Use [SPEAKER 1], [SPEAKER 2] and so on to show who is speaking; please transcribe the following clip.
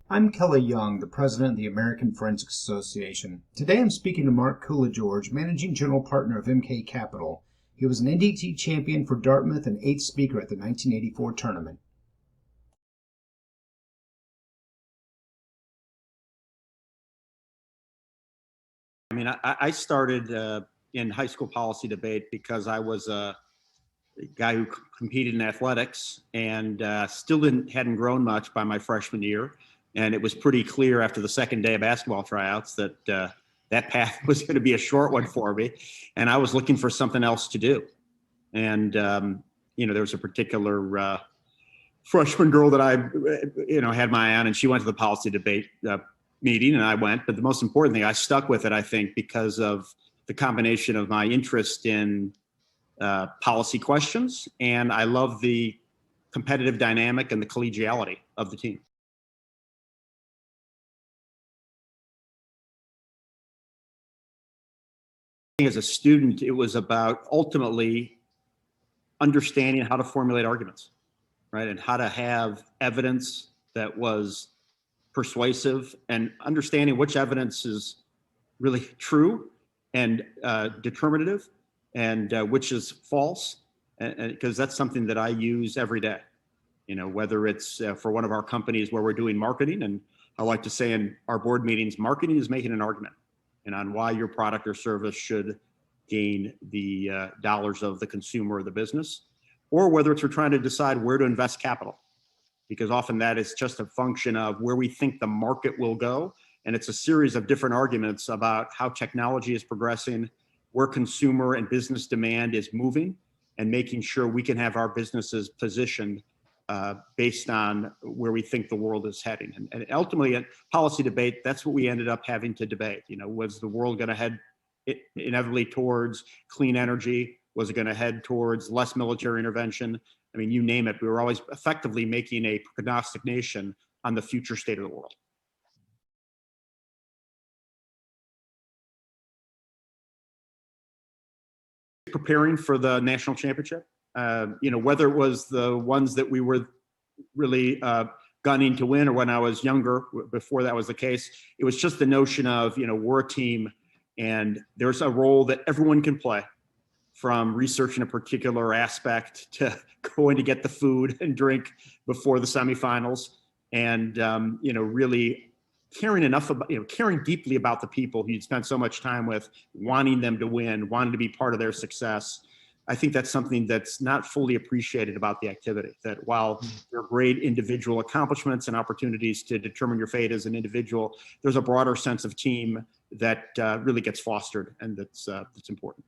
[SPEAKER 1] I'm Kelly Young, the president of the American Forensics Association. Today I'm speaking to Mark Koulogeorge, managing general partner of MK Capital. He was an NDT champion for Dartmouth and 8th speaker at the 1984 tournament.
[SPEAKER 2] I mean, I started in high school policy debate because I was a guy who competed in athletics and still hadn't grown much by my freshman year. And it was pretty clear after the second day of basketball tryouts that that path was going to be a short one for me. And I was looking for something else to do. And, there was a particular freshman girl that I, had my eye on, and she went to the policy debate meeting and I went. But the most important thing, I stuck with it, I think, because of the combination of my interest in policy questions, and I love the competitive dynamic and the collegiality of the team. As a student, it was about ultimately understanding how to formulate arguments, right? And how to have evidence that was persuasive and understanding which evidence is really true and determinative and which is false, and because that's something that I use every day. Whether it's for one of our companies where we're doing marketing, and I like to say in our board meetings, marketing is making an argument and on why your product or service should gain the dollars of the consumer or the business, or whether it's we're trying to decide where to invest capital, because often that is just a function of where we think the market will go. And it's a series of different arguments about how technology is progressing, where consumer and business demand is moving, and making sure we can have our businesses positioned based on where we think the world is heading. And ultimately, in policy debate, that's what we ended up having to debate. Was the world going to head inevitably towards clean energy? Was it going to head towards less military intervention? I mean, you name it. We were always effectively making a prognostication on the future state of the world. Preparing for the national championship, whether it was the ones that we were really gunning to win, or when I was younger, before that was the case, it was just the notion of, we're a team and there's a role that everyone can play, from researching a particular aspect to going to get the food and drink before the semifinals, and really caring enough about, caring deeply about the people who you'd spent so much time with, wanting them to win, wanting to be part of their success. I think that's something that's not fully appreciated about the activity, that while there are great individual accomplishments and opportunities to determine your fate as an individual, there's a broader sense of team that really gets fostered, and that's important.